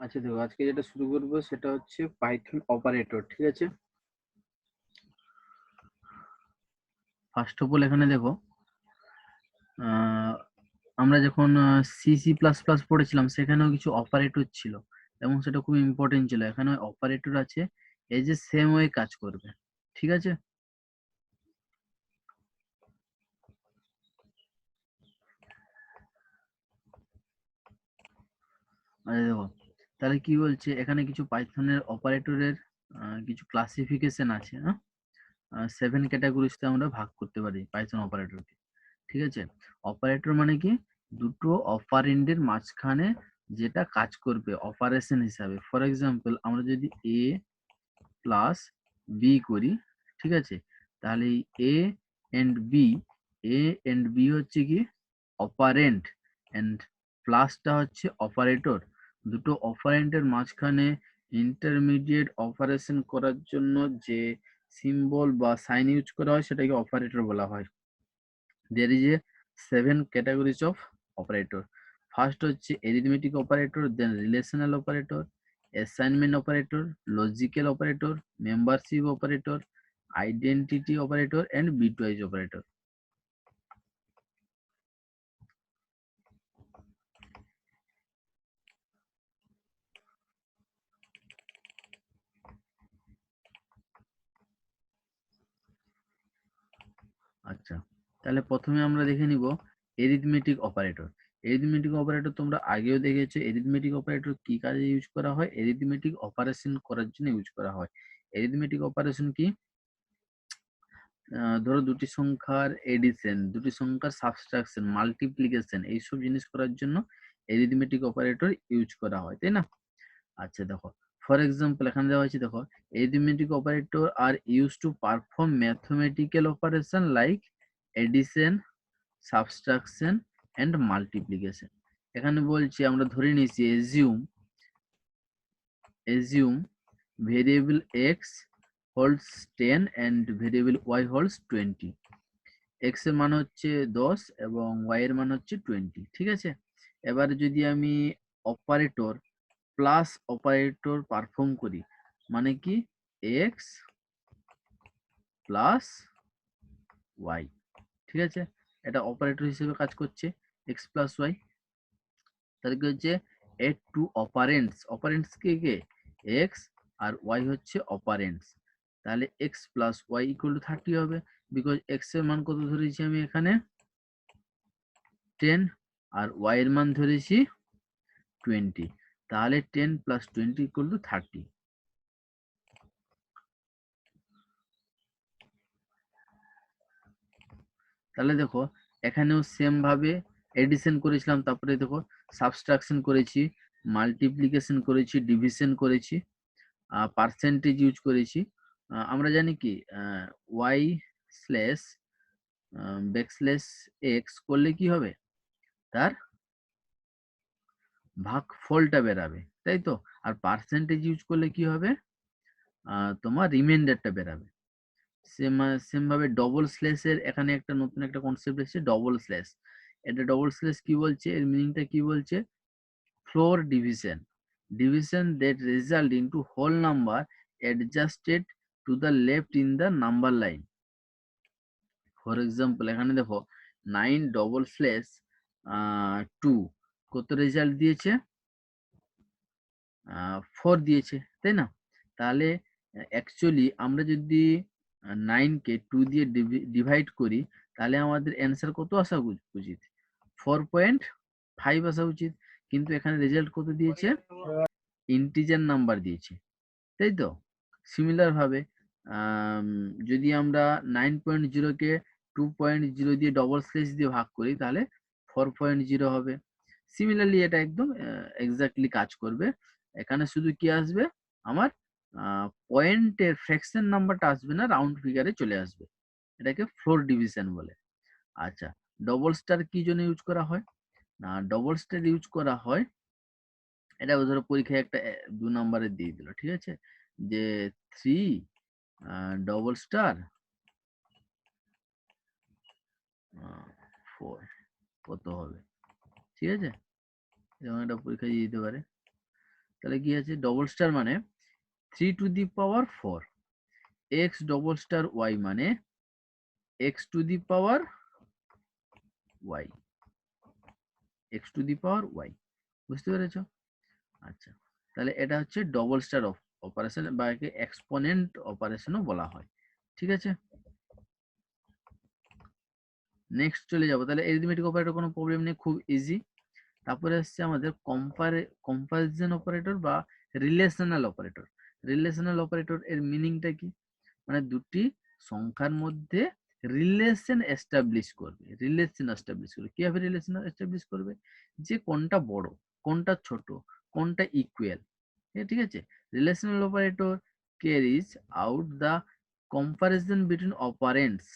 আচ্ছা দেখো, আজকে যেটা শুরু করবো সেটা হচ্ছে পাইথন অপারেটর। ঠিক আছে, ফার্স্ট অফ অল এখানে দেখো, আমরা যখন সি সি প্লাস প্লাস পড়েছিলাম সেখানেও কিছু অপারেটর ছিল এবং সেটা খুব ইম্পর্টেন্ট ছিল। এখানে অপারেটর আছে, এই যে সেম ওয়ে কাজ করবে। ঠিক আছে, আচ্ছা দেখো, তাহলে কি বলছে এখানে কিছু পাইথনের অপারেটরের কিছু ক্লাসিফিকেশন আছে। 7 ক্যাটাগরিতে আমরা ভাগ করতে পারি পাইথন অপারেটরকে। ঠিক আছে, অপারেটর মানে কি, দুটো অপারেন্ডের মাঝখানে যেটা কাজ করবে অপারেশন হিসাবে। ফর এক্সাম্পল, আমরা যদি এ প্লাস বি করি, ঠিক আছে, তাহলে A and B, A and B হচ্ছে কি অপারেন্ড, এন্ড প্লাসটা হচ্ছে অপারেটর। দুটো অপারেন্টের মাঝখানে ইন্টারমিডিয়েট অপারেশন করার জন্য যে সিম্বল বা সাইন ইউজ করা হয় সেটাকে অপারেটর বলা হয়। there is a 7 categories of operator. First হচ্ছে arithmetic operator, then relational operator, assignment operator, logical operator, membership operator, identity operator and bitwise operator. আচ্ছা, তাহলে প্রথমে আমরা দেখে নিব এরিথমেটিক অপারেটর। এরিথমেটিক অপারেটর তোমরা আগেও দেখেছো। এরিথমেটিক অপারেটর কি কাজে ইউজ করা হয়? এরিথমেটিক অপারেশন করার জন্য ইউজ করা হয়। এরিথমেটিক অপারেশন কি? ধরো দুটি সংখ্যার এডিশন, দুটি সংখ্যার সাবট্রাকশন, মাল্টিপ্লিকেশন, এইসব জিনিস করার জন্য এরিথমেটিক অপারেটর ইউজ করা হয়, তাই না? আচ্ছা দেখো, ফর এক্সাম্পল এখানে দেওয়া হয়েছে, দেখো, arithmetic operator are use to perform mathematical operation like addition, subtraction and multiplication. এখানে বলছি, আমরা ধরে নিয়েছি assume variable X holds 10 and variable Y holds 20। X এর মান হচ্ছে 10 এবং ওয়াই এর মান হচ্ছে 20। ঠিক আছে, এবার যদি আমি অপারেটর প্লাস অপারেটর পারফর্ম করি, মানে কি এক্স প্লাস ওয়াই। ঠিক আছে, এটা অপারেটর হিসেবে কাজ করছে, এক্স প্লাস ওয়াই। তাহলে কি হচ্ছে, এর টু অপারেন্টস, অপারেন্টস কে কে এক্স আর ওয়াই হচ্ছে অপারেন্টস। তাহলে X plus Y equal to 30 হবে, বিকজ এক্স এর মান কত ধরেছি আমি এখানে 10 আর ওয়াই এর মান ধরেছি 20। তাহলে 10 প্লাস 20 ইকুয়াল টু 30। তাহলে দেখো, এখানেও সেম ভাবে এডিশন করেছিলাম, তারপরে দেখো সাবট্রাকশন করেছি, মাল্টিপ্লিকেশন করেছি, ডিভিশন করেছি, পার্সেন্টেজ ইউজ করেছি। আমরা জানি কি ওয়াই স্ল্যাশ ব্যাকস্ল্যাশ এক্স করলে কি হবে, তার ভাগফলটা বেরাবে, তাই তো? আর পার্সেন্টেজ ইউজ করলে কি হবে, তোমার রিমাইন্ডারটা বেরাবে। সেম সেম ভাবে ডবল স্ল্যাশের এখানে একটা নতুন একটা কনসেপ্ট এসেছে, ডবল স্ল্যাশ। এটা ডবল স্ল্যাশ কি বলছে, এর মিনিংটা কি বলছে, floor division, division that result into whole number adjusted to the left in the number line. For example এখানে দেখো 9 ডবল স্ল্যাশ 2 কত রেজাল্ট দিয়েছে, 4 দিয়েছে, তাই না? তাহলে অ্যাকচুয়ালি আমরা যদি 9 কে 2 দিয়ে ডিভাইড করি, তাহলে আমাদের অ্যান্সার কত আসা উচিত, 4.5 আসা উচিত। কিন্তু এখানে রেজাল্ট কত দিয়েছে, ইন্টিজার নাম্বার দিয়েছে, তাই তো? সিমিলার ভাবে যদি আমরা 9.0 কে 2.0 দিয়ে ডবল স্ল্যাশ দিয়ে ভাগ করি, তাহলে 4.0 হবে। সিমিলারলি এটা একদম এক্স্যাক্টলি কাজ করবে। এখানে শুধু কি আসবে, আমার পয়েন্টের ফ্র্যাকশন নাম্বারটা আসবে না, রাউন্ড ফিগারে চলে আসবে। এটাকে ফ্লোর ডিভিশন বলে। আচ্ছা, ডবল স্টার কি জন্য ইউজ করা হয়? না, ডবল স্টার ইউজ করা হয়, এটা ধরো পরীক্ষায় একটা 2 নম্বরের দিয়ে দিল, ঠিক আছে, যে 3 ডবল স্টার 4 কত হবে, ঠিক আছে, যেমন এটা পরীক্ষা দিয়ে দিতে পারে। তাহলে কি আছে ডবল স্টার মানে 3 to the power 4, x double star y মানে x to the power y, x to the power y, বুঝতে পেরেছো? আচ্ছা, তাহলে এটা হচ্ছে ডবল স্টার অপারেশন বা একে এক্সপোনেন্ট অপারেশনও বলা হয়। ঠিক আছে, নেক্সট চলে যাব। তাহলে এরিথমেটিক অপারেটর কোনো প্রবলেম নেই, খুব ইজি। তারপরে আসছে আমাদের কম্পারিজন অপারেটর বা রিলেশনাল অপারেটর। রিলেশনাল অপারেটর এর মিনিংটা কি? মানে দুটি সংখ্যার মধ্যে রিলেশন এস্টাবলিশ করবে। রিলেশন এস্টাবলিশ করবে কিভাবে? রিলেশন এস্টাবলিশ করবে যে কোনটা বড়, কোনটা ছোট, কোনটা ইকুয়াল। ঠিক আছে, relational operator carries out the comparison between operands.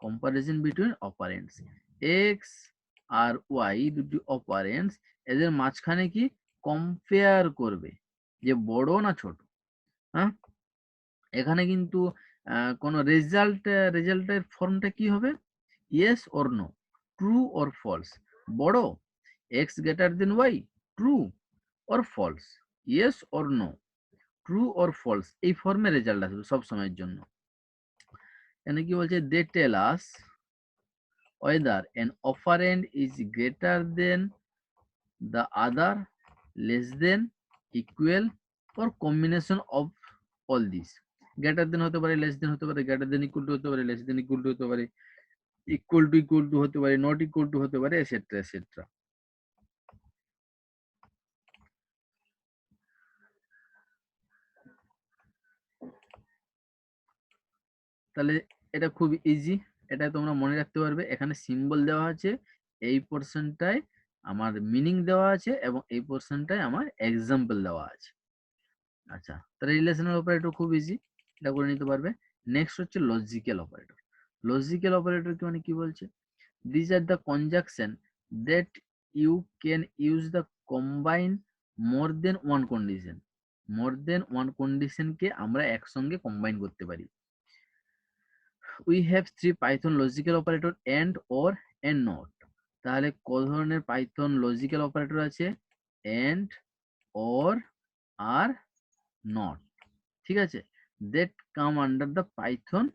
Comparison between operands, X আর ওয়াই দুটি অপারেন্টস, এদের মাঝখানে কি কম্পেয়ার করবে যে বড় না ছোট। হ্যাঁ, এখানে কিন্তু কোনো রেজাল্টের ফর্মটা কি হবে? Yes or no, true or false. বড় X greater than Y, true or false, yes or no, true or false, এই ফর্মে রেজাল্ট আসবে সব সময়ের জন্য। এখানে কি বলছে? দে টেল আস whether an operand is greater than the other, less than, equal, or combination of all these. Greater than হতে পারে, লেস দেন হতে পারে, গ্রেটার দেন ইকুয়াল টু হতে পারে, লেস দেন ইকুয়াল টু হতে পারে, ইকুয়াল টু হতে পারে, নট ইকুয়াল টু হতে পারে, এটসেট্রা এটসেট্রা। তাহলে এটা খুব ইজি, এটা তোমরা মনে রাখতে পারবে। এখানে সিম্বল দেওয়া আছে, এই পোর্শনটায় আমার মিনিং দেওয়া আছে এবং এই পোর্শনটায় আমার এক্সাম্পল দেওয়া আছে। আচ্ছা, তাহলে রিলেশনাল অপারেটর খুব ইজি, এটা করে নিতে পারবে। নেক্সট হচ্ছে লজিক্যাল অপারেটর। লজিক্যাল অপারেটর কি মানে কি বলছে? This are the conjunction that you can use the combine more than one condition. More than one কন্ডিশনকে আমরা একসঙ্গে কম্বাইন করতে পারি। We have three Python logical operator, and, or, and not. তাহলে কত ধরনের পাইথন লজিক্যাল অপারেটর আছে? And, or, আর নট। ঠিক আছে, that come under the python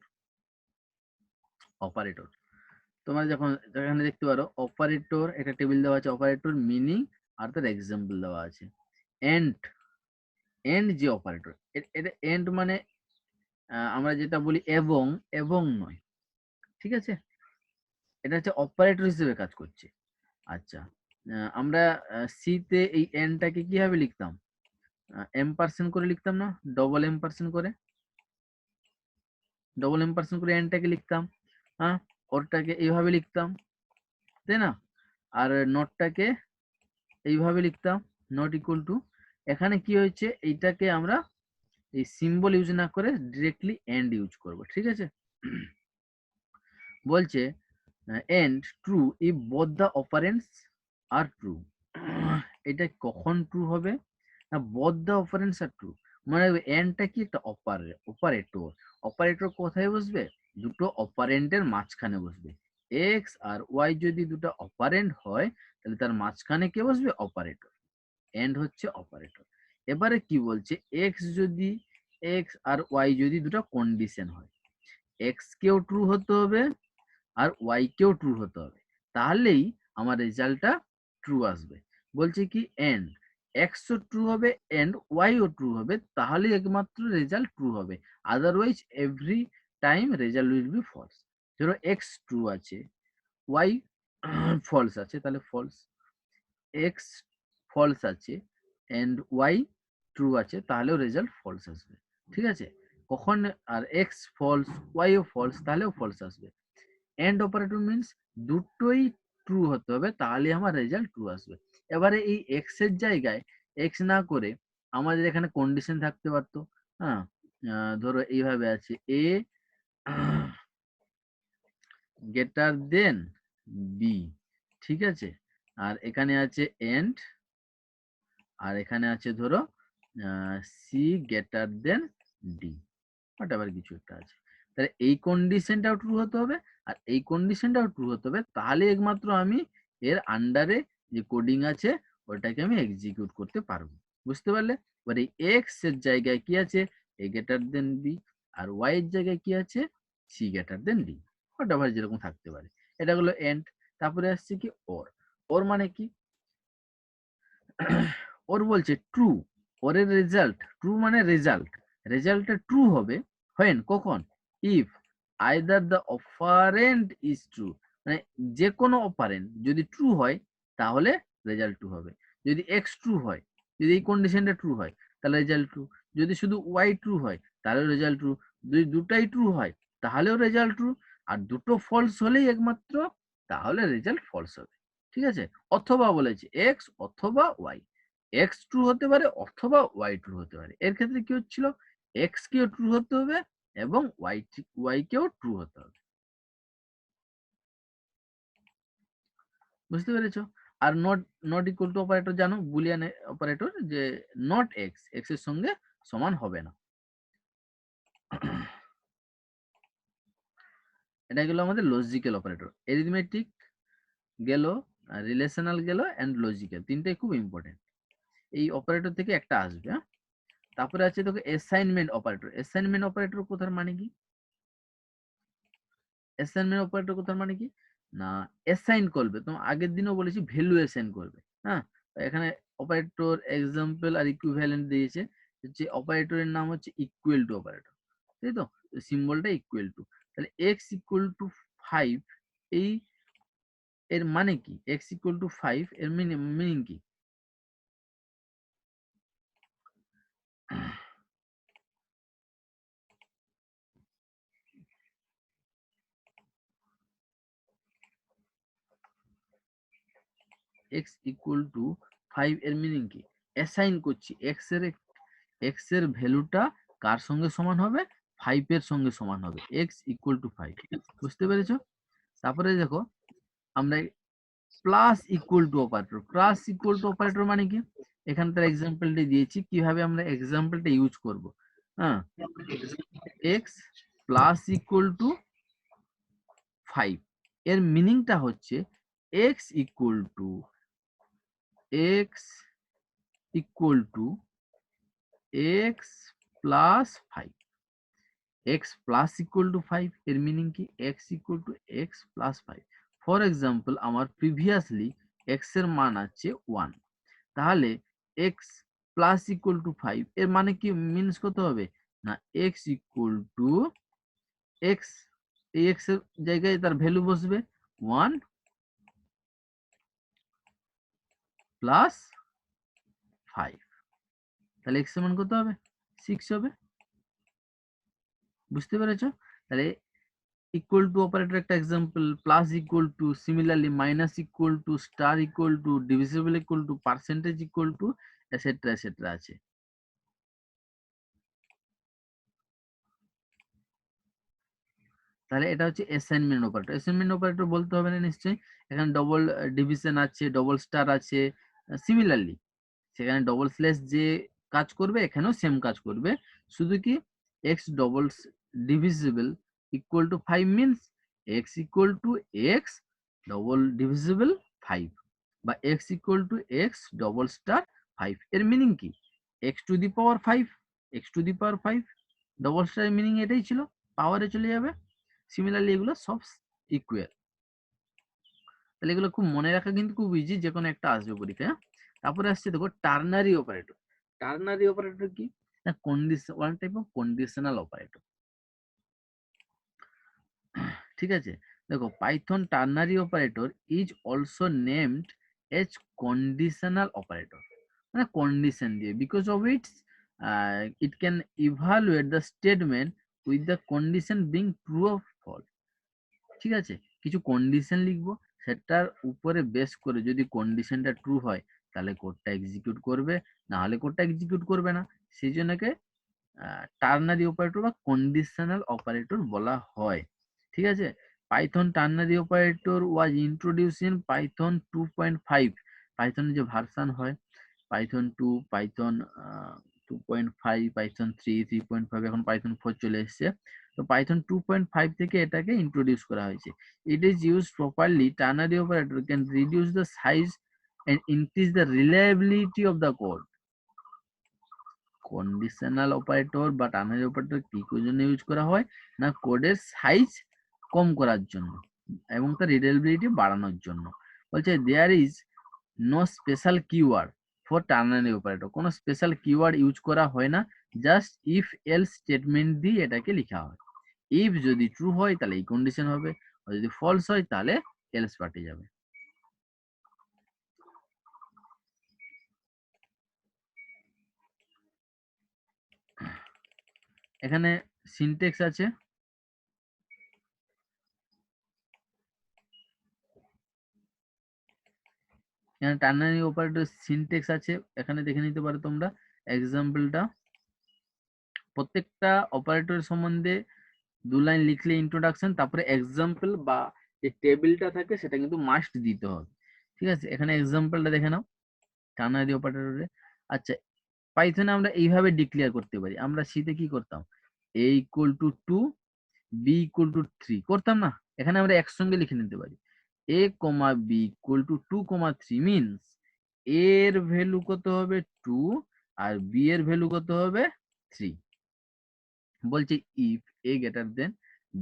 operator। তোমরা যখন এখানে দেখতে পারো অপারেটর, একটা টেবিল দেওয়া আছে, অপারেটর মিনিং আর তার এক্সাম্পল দেওয়া আছে। এন্ড, এন্ড যে অপারেটর, এটা এন্ড মানে আমরা যেটা বলি এবং, এবং নয়। ঠিক আছে, এটা হচ্ছে অপারেটর হিসেবে কাজ করছে। আচ্ছা, আমরা সি তে এই এন্ডটাকে কিভাবে লিখতাম? এম% করে লিখতাম না? ডবল এম% করে, ডবল এম% করে এনটাকে লিখতাম। হ্যাঁ, ওরটাকে এইভাবে লিখতাম, তাই না? আর নটটাকে এইভাবে লিখতাম, নট ইকুয়াল টু। এখানে কি হয়েছে? এইটাকে আমরা এই সিম্বল ইউজ না করে ডিরেক্টলি এন্ড ইউজ করব। ঠিক আছে, বলছে and true if both the operands are true. এটা কখন ট্রু হবে? না, both the operands are true. মানে এন্ডটা কি? একটা অপারেটর। অপারেটর কোথায় বসবে? দুটো অপারেন্টের মাঝখানে বসবে। এক্স আর ওয়াই যদি দুটো অপারেন্ট হয় তাহলে তার মাঝখানে কে বসবে? অপারেটর। এন্ড হচ্ছে অপারেটর। এবারে কি বলছে? এক্স আর ওয়াই যদি দুটো কন্ডিশন হয়, এক্স কেও ট্রু হতে হবে আর ওয়াই কেও ট্রু হতে হবে, তাহলেই আমার রেজাল্টটা ট্রু আসবে। বলছে কি এন্ড এক্স ও ট্রু হবে এন্ড ওয়াই ও ট্রু হবে, তাহলে একমাত্র রেজাল্ট ট্রু হবে। Otherwise every time result will be false. ধরো এক্স ট্রু আছে, ওয়াই ফলস আছে, তাহলে ফলস। এক্স ফলস আছে এন্ড ওয়াই ট্রু আছে, তাহলেও রেজাল্ট ফলস আসবে। ঠিক আছে, কখন? আর এক্স ফলস ওয়াই ও ফলস, তাহলেও ফলস আসবে। এন্ড অপারেটর মিন্স দুটোই ট্রু হতে হবে, তাহলে আমার রেজাল্ট ট্রু আসবে। এবারে এই এক্স এর জায়গায় এক্স না করে আমাদের এখানে কন্ডিশন থাকতে পারতো। হ্যাঁ, ধরো এইভাবে আছে, এ গ্রেটার দেন বি। ঠিক আছে, আর এখানে আছে এন্ড, আর এখানে আছে ধরো C greater than D, whatever কিছু একটা আছে। তাহলে এই কন্ডিশনটাও ট্রু হতে হবে আর এই কন্ডিশনটাও ট্রু হতে হবে, তাহলে একমাত্র আমি এর আন্ডারে যে কোডিং আছে ওটাকে আমি এক্সিকিউট করতে পারবো। বুঝতে পারলে? এবার এই এক্স এর জায়গায় কি আছে, এ গ্রেটার দেন বি, আর ওয়াই এর জায়গায় কি আছে, C greater than D, whatever যেরকম থাকতে পারে। এটা হলো এন্ড। তারপরে আসছে কি ওর। ওর মানে কি, ওর বলছে ট্রু, ওরের রেজাল্ট ট্রু মানে রেজাল্ট, রেজাল্টটা ট্রু হবে হয় কখন, if either the operant is true, মানে যে কোনো অপারেন্ট যদি ট্রু হয় তাহলে রেজাল্ট ট্রু হবে। যদি এক্স ট্রু হয়, যদি এই কন্ডিশনটা ট্রু হয় তাহলে রেজাল্ট ট্রু, যদি শুধু ওয়াই ট্রু হয় তাহলে রেজাল্ট ট্রু, যদি দুটাই ট্রু হয় তাহলেও রেজাল্ট ট্রু, আর দুটো ফলস হলেই একমাত্র তাহলে রেজাল্ট ফলস হবে। ঠিক আছে, অথবা বলেছে এক্স অথবা ওয়াই, এক্স ট্রু হতে পারে অথবা ওয়াই ট্রু হতে পারে। এর ক্ষেত্রে কি হচ্ছিল, এক্স কেও ট্রু হতে হবে এবং ওয়াই কেও ট্রু হতে হবে। বুঝতে পেরেছো? Are not, not equal to operator জানো, বুলিয়ান অপারেটর, যে নট এক্স, এক্স এর সঙ্গে সমান হবে না। এটা গেল আমাদের লজিক্যাল অপারেটর। এরিথমেটিক গেল, রিলেশনাল গেল, এন্ড লজিক্যাল, তিনটাই খুব ইম্পর্টেন্ট। এই অপারেটর থেকে একটা আসবে। হ্যাঁ, তারপরে আছে তোকে অ্যাসাইনমেন্ট অপারেটর। অ্যাসাইনমেন্ট অপারেটর কোথার মানে কি, অ্যাসাইনমেন্ট অপারেটর কোথার মানে কি, না অ্যাসাইন করবে, তোমার আগের দিনও বলেছি ভ্যালু অ্যাসাইন করবে। হ্যাঁ, এখানে অপারেটর এক্সাম্পল আর ইকুইভ্যালেন্ট দিয়েছে, যে অপারেটরের নাম হচ্ছে ইকুয়াল টু অপারেটর, তাই তো, সিম্বলটা ইকুয়াল টু। তাহলে এক্স ইকুয়াল টু 5, এই এর মানে কি, এক্স ইকুয়াল টু 5 এর মিনিং কি, এক্স ইকুয়াল টু 5 এর মিনিং কি, অ্যাসাইন করছি এক্স এর ভ্যালুটা কার সঙ্গে সমান হবে, 5 এর সঙ্গে সমান হবে, এক্স ইকুয়াল টু 5। বুঝতে পেরেছো? তারপরে দেখো আমরা plus equal to operator, plus equal to operator মানে কি, এখানে তার এক্সাম্পলটি দিয়েছি কিভাবে আমরা এক্সাম্পলটা ইউজ করব। হ্যাঁ, এক্স প্লাস ইকুয়াল টু 5, এর মিনিংটা হচ্ছে x equal to, x equal to x plus 5, x plus equal two 5 এর মিনিং কি, x equal to x plus 5। For example আমার প্রিভিয়াসলি এক্স এর মান আছে 1, তাহলে এক্স প্লাস ইকুয়াল টু 5 এর মানে কি, মিনস কত হবে, না এক্স ইকুয়াল টু এক্স, এই এক্স এর জায়গায় তার ভ্যালু বসবে 1 প্লাস 5, তাহলে এক্স এর মান কত হবে, 6 হবে। বুঝতে পেরেছো? তাহলে ইকুয়াল টু অপারেটর একটা example, plus equal two, similarly minus equal two, star equal to, divisible equal to, percentage equal to, etcetera etcetera আছে। তাহলে এটা হচ্ছে অ্যাসাইনমেন্ট অপারেটর। অ্যাসাইনমেন্ট অপারেটর বলতে হবে না নিশ্চয়ই, এখানে ডবল ডিভিশন আছে, ডবল স্টার আছে, সিমিলারলি সেখানে ডবল স্ল্যাশ যে কাজ করবে এখানেও সেম কাজ করবে, শুধু কি x double divisible equal to 5 means x equal to x double divisible 5, বা x equal to x double star 5, এর মিনিং কি, x to the power 5, x to the power 5, double star meaning এটাই ছিল, পাওয়ারে চলে যাবে। সিমিলারলি এগুলো সব ইকুয়াল। তাহলে এগুলো খুব মনে রাখা কিন্তু খুব ইজি, যে কোনো একটা আসবে পরীক্ষায়। তারপরে আসছে দেখো টার্নারি অপারেটর। টার্নারি অপারেটর কি, না condition, one type of conditional operator. ঠিক আছে, দেখো Python ternary operator is also named as conditional operator, মানে কন্ডিশন দিয়ে, because of its it can evaluate the statement with the condition being true or false. ঠিক আছে, কিছু condition লিখবো, সেটার উপরে বেস করে যদি কন্ডিশনটা ট্রু হয় তাহলে কোডটা এক্সিকিউট করবে, না হলে কোডটা এক্সিকিউট করবে না। সেই জন্যকে টার্নারি অপারেটর বা কন্ডিশনাল অপারেটর বলা হয়। ঠিক আছে, Python ternary operator was introduce in Python 2.5, পাইথনের যে ভার্সন হয় পাইথন 2, পাইথন 2.5, পাইথন 3, 3.5, এখন পাইথন 4 চলে এসেছে। তো পাইথন 2.5 থেকে এটাকে ইন্ট্রোডিউস করা হয়েছে। It is use properly, ternary operator can reduce the size and increase the reliability of the code. Conditional operator বা টার্নারি অপারেটর কি জন্য ইউজ করা হয় না কোডের সাইজ কম করার জন্য এবং তার রিডেবিলিটি বাড়ানোর জন্য। বলছে there is no special keyword for ternary operator, কোনো স্পেশাল কিওয়ার্ড ইউজ করা হয় না, জাস্ট ইফ এলস স্টেটমেন্ট দিয়ে এটাকে লেখা হয়। ইফ যদি ট্রু হয় তাহলে এই কন্ডিশন হবে, আর যদি ফলস হয় তাহলে এলস পার্টে যাবে। এখানে সিনটেক্স আছে, এখানে টার্নারি অপারেটর সিনটেক্স আছে, এখানে দেখে নিতে পারো তোমরা এক্সাম্পলটা। প্রত্যেকটা অপারেটর সম্বন্ধে 2 লাইন লিখলে ইন্ট্রোডাকশন, তারপরে এক্সাম্পল বা যে টেবিলটা থাকে সেটা কিন্তু মাস্ট দিতে হবে। ঠিক আছে, এখানে এক্সাম্পলটা দেখে নাও টার্নারি অপারেটরে। আচ্ছা, পাইথনে আমরা এইভাবে ডিক্লেয়ার করতে পারি, আমরা সিতে কি করতাম, a equal to 2 b equal to 3 করতাম না, এখানে আমরা একসঙ্গে লিখে নিতে পারি a comma b equal to 2 comma 3 means a এর ভ্যালু কত হবে 2 আর b এর ভ্যালু কত হবে 3। বলছে if a greater than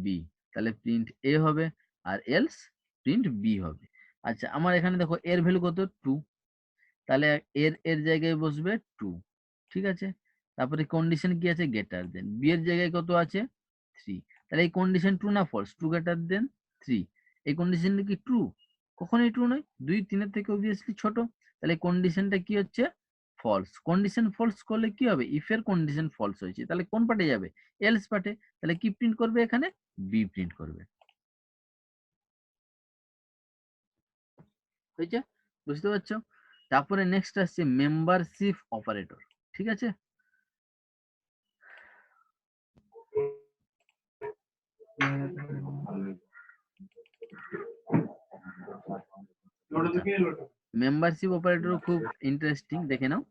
b, তাহলে প্রিন্ট a হবে আর এলস প্রিন্ট b হবে। আচ্ছা, আমার এখানে দেখো এর ভ্যালু কত 2, তাহলে এর এর জায়গায় বসবে 2। ঠিক আছে, তারপরে কন্ডিশন কি আছে গ্রেটার দেন, বি এর জায়গায় কত আছে 3, তাহলে এই কন্ডিশন ট্রু না ফলস, ট্রু গ্রেটার দেন 3, এই কন্ডিশনটা কি ট্রু, কখনোই ট্রু নয়, 2 3 এর থেকে অবভিয়াসলি ছোট, তাহলে কন্ডিশনটা কি হচ্ছে ফলস। কন্ডিশন ফলস করলে কি হবে, ইফ এর কন্ডিশন ফলস হয়েছে তাহলে কোন পার্টে যাবে এলস পার্টে, তাহলে কি প্রিন্ট করবে এখানে বি প্রিন্ট করবে। হয়েছে, বুঝতে পারছো? তারপরে নেক্সট আসছে মেম্বারশিপ অপারেটর। ঠিক আছে, মেম্বারশিপ অপারেটর খুব ইন্টারেস্টিং, দেখে নাও।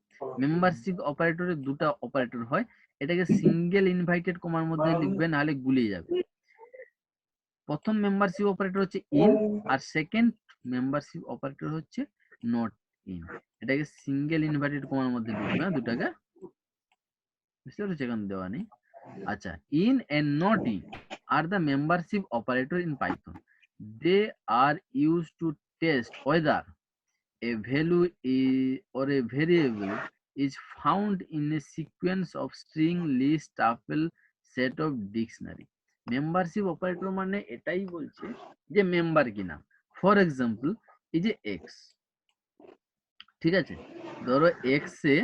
মেম্বারশিপ অপারেটরে দুটা অপারেটর হয়, এটাকে সিঙ্গেল ইনভাইটেড কমার মধ্যে লিখবে নাহলে গুলিয়ে যাবে। প্রথম মেম্বারশিপ অপারেটর হচ্ছে ইন আর সেকেন্ড মেম্বারশিপ অপারেটর হচ্ছে নট ইন, এটাকে সিঙ্গেল ইনভাইটেড কমার মধ্যে লিখবে না দুটাকে, বুঝতে পারছো এখানে দেওয়া নেই। আচ্ছা, in and not in are the membership operator in Python, they are use to test whether a value or a variable is found in a sequence of string, list, tuple, set of dictionary। Membership operator মানে এটাই বলছে যে member কিনা। For example এই যে x, ঠিক আছে, ধরো x A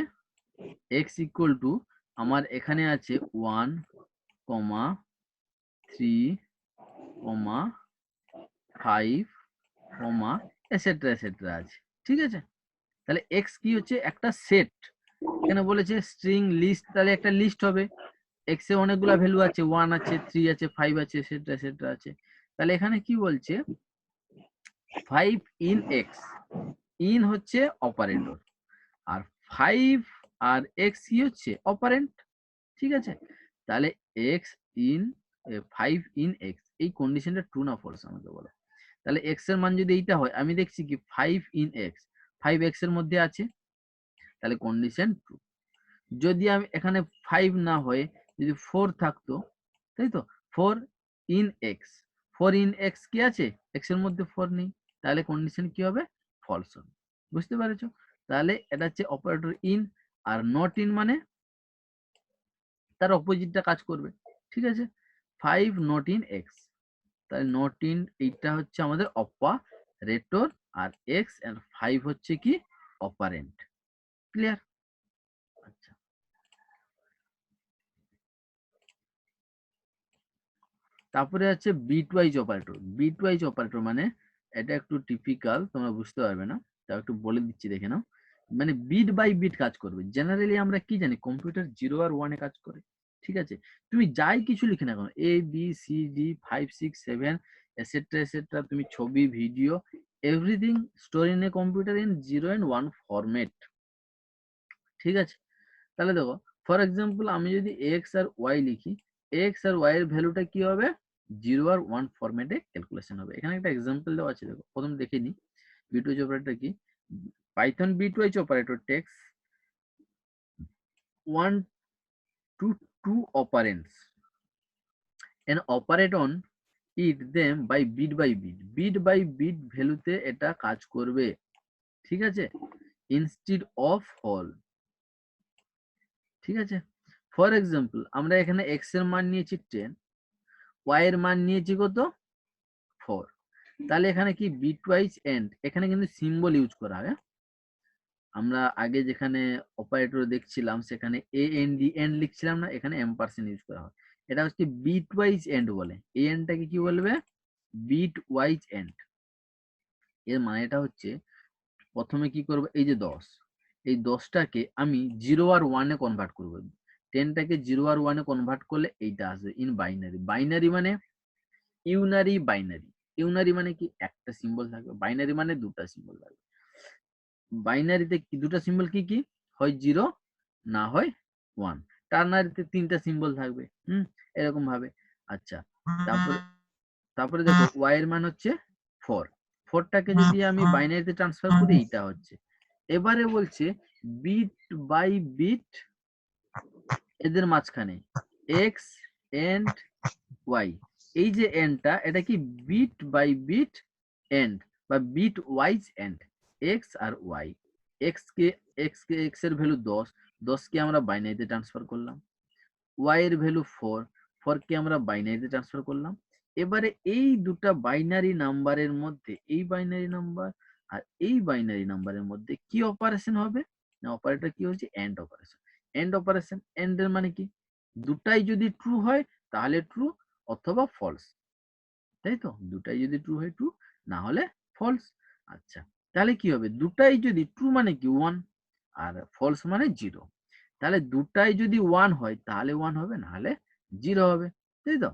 x equal to আমার এখানে আছে 1 কমা 3 কমা 5 কমা এটসেট্রা এটসেট্রা আছে। ঠিক আছে, তাহলে এক্স কি হচ্ছে একটা সেট, এখানে বলেছে স্ট্রিং লিস্ট, তাহলে একটা লিস্ট হবে, এক্স এ অনেকগুলা ভ্যালু আছে, 1 আছে 3 আছে 5 আছে এটসেট্রা এটসেট্রা আছে। তাহলে এখানে কি বলছে 5 ইন এক্স, ইন হচ্ছে অপারেটর আর 5 আর এক্স কি হচ্ছে অপারেন্ট। ঠিক আছে, তাহলে এক্স ইন 5 ইন এক্স, এই কন্ডিশনটা ট্রু না ফলস আমাকে বলো। তাহলে এক্স এর মান যদি এইটা হয়, আমি দেখছি কি 5 ইন এক্স, 5 এক্স এর মধ্যে আছে, তাহলে কন্ডিশন ট্রু। যদি আমি এখানে 5 না হয়ে যদি 4 থাকতো, তাই তো 4 ইন এক্স, 4 ইন এক্স কি আছে এক্স এর মধ্যে 4 নেই, তাহলে কন্ডিশন কি হবে ফলস হবে। বুঝতে পেরেছো? তাহলে এটা হচ্ছে operator in, are not in মানে তার অপোজিটটা কাজ করবে। ঠিক আছে, 5 নট ইন এক্স, তাহলে নট ইন এইটা হচ্ছে আমাদের অপারেটর আর এক্স এন্ড 5 হচ্ছে কি অপারেন্ট। ক্লিয়ার? আচ্ছা, তারপরে আছে বিটওয়াইজ অপারেটর। বিটওয়াইজ অপারেটর মানে এটা একটু টিপিক্যাল, তোমরা বুঝতে পারবে না, তাও একটু বলে দিচ্ছি দেখে নাও। মানে বিট বাই বিট কাজ করবে। জেনারেলি আমরা কি জানি কম্পিউটার 0 আর 1 এ কাজ করে। ঠিক আছে, তুমি যাই কিছু লিখে না কেন A B C D 5 6 7 etcetera etcetera, তুমি ছবি video everything store in a computer in 0 and 1 format. ঠিক আছে, তাহলে দেখো ফর এক্সাম্পল আমি যদি এক্স আর ওয়াই লিখি, এক্স আর ওয়াই এর ভ্যালুটা কি হবে 0 আর 1 ফরম্যাটে ক্যালকুলেশন হবে। এখানে একটা এক্সাম্পল দেওয়া আছে, দেখো প্রথম দেখে নি বিটওয়াইজ অপারেটর কি। Python bitwise operator takes 1 to two operands and operate on it them by bit by bit ভ্যালুতে এটা কাজ করবে, ঠিক আছে, instead of all, ঠিক আছে। ফর এক্সাম্পল আমরা এখানে x এর মান নিয়েছি 10, y এর মান নিয়েছি কত 4, তাহলে এখানে কি বিট ওয়াইজ এন্ড, এখানে কিন্তু সিম্বল ইউজ করা হয়। আমরা আগে যেখানে অপারেটর দেখছিলাম সেখানে এ এন ডি এন্ড লিখছিলাম না, এখানে এম্পারসেন্ট ইউজ করা হয়। এটা হচ্ছে বিট ওয়াইজ এন্ড বলে, এই এন্ডটাকে কি বলবে বিট ওয়াইজ এন্ড। এর মানেটা হচ্ছে প্রথমে কি করব, এই যে 10, এই 10টাকে আমি 0 আর 1 এ কনভার্ট করব। 10টাকে 0 আর 1 এ কনভার্ট করলে এইটা আসবে ইন বাইনারি। বাইনারি মানে ইউনারি বাইনারি। ইউনারি মানে কি একটা সিম্বল থাকবে, বাইনারি মানে দুটা সিম্বল থাকবে। বাইনারিতে কি দুটা সিম্বল কি কি হয়, 0 না হয় 1। টার্নারিতে তিনটা সিম্বল থাকবে, এরকম ভাবে। আচ্ছা, তারপরে তারপরে দেখো y এর মান হচ্ছে 4, 4টাকে যদি আমি বাইনারিতে ট্রান্সফার করি এইটা হচ্ছে। এবারে বলছে বিট বাই বিট এদের মাঝখানে x এন্ড y, এই যে এন্ডটা এটা কি বিট বাই বিট এন্ড বা বিট ওয়াইজ এন্ড, x আর y। x কে x এর ভ্যালু 10, 10 কে আমরা বাইনারিতে ট্রান্সফার করলাম। y এর ভ্যালু 4, 4 কে আমরা বাইনারিতে ট্রান্সফার করলাম। এবারে এই দুটা বাইনারি নাম্বারের মধ্যে এই বাইনারি নাম্বার আর এই বাইনারি নাম্বারের মধ্যে কি অপারেশন হবে না, অপারেটর কি হচ্ছে and operation. And operation, and এর মানে কি দুটাই যদি ট্রু হয় তাহলে ট্রু অথবা ফলস, তাই তো, দুটাই যদি ট্রু হয় ট্রু, না হলে ফলস। আচ্ছা, তাহলে কি হবে, দুটাই যদি ট্রু মানে কি 1 আর ফলস মানে 0, তাহলে দুটাই যদি 1 হয় তাহলে 1 হবে, না হলে 0 হবে, তাই তো।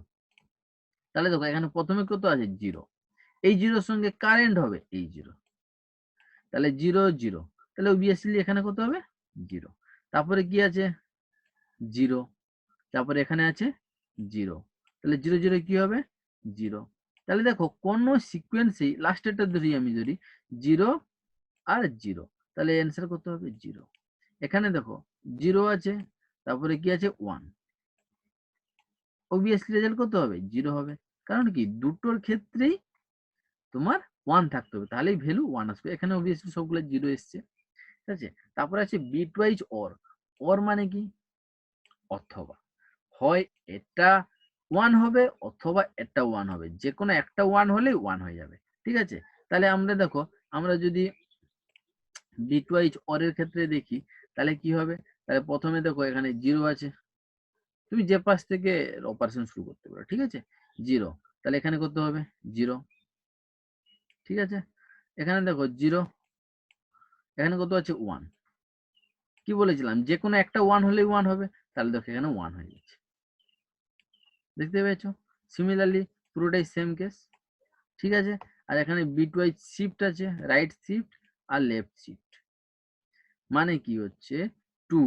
তাহলে দেখো এখানে প্রথমে কত আছে 0, এই 0 সঙ্গে কারেন্ট হবে এই 0, তাহলে 0 0, তাহলে অবভিয়াসলি এখানে কত হবে 0। তারপরে কি আছে 0, তারপরে এখানে আছে 0, তাহলে 0 0 কি হবে 0। তাহলে দেখো কোন সিকোয়েন্সেই লাস্টেরটা ধরি, আমি ধরি 0 আর 0, তাহলে অ্যান্সার কত হবে 0। এখানে দেখো 0 আছে, তারপরে কি আছে 1, অবভিয়াসলি রেজাল্ট কত হবে 0 হবে। কারণ কি দুটোর ক্ষেত্রেই তোমার 1 থাকতে হবে, তাহলেই ভ্যালু 1 আসবে। এখানে অবভিয়াসলি সবগুলো 0 এসছে, ঠিক আছে। তারপরে আছে বিট ওয়াইজ অর। অর মানে কি অথবা, হয় এটা 1 হবে অথবা এটা 1 হবে, যে কোনো একটা 1 হলেই 1 হয়ে যাবে, ঠিক আছে। তাহলে আমরা দেখো, আমরা যদি বিট ওয়াইজ অর এর ক্ষেত্রে দেখি তাহলে কি হবে, তাহলে প্রথমে দেখো এখানে 0 আছে, তুমি যে পাশ থেকে অপারেশন শুরু করতে পারো, ঠিক আছে। 0, তাহলে এখানে কত হবে 0, ঠিক আছে। এখানে দেখো 0, এখানে কত আছে 1, কি বলেছিলাম যে কোনো একটা 1 হলেই 1 হবে, তাহলে দেখো এখানে 1 হয়ে যাচ্ছে, দেখতে পেয়েছো। সিমিলারলি পুরোটাই সেম কেস, ঠিক আছে। আর এখানে বিট ওয়াইজ শিফট আছে, রাইট শিফট আর লেফট শিফট, মানে কি হচ্ছে 2,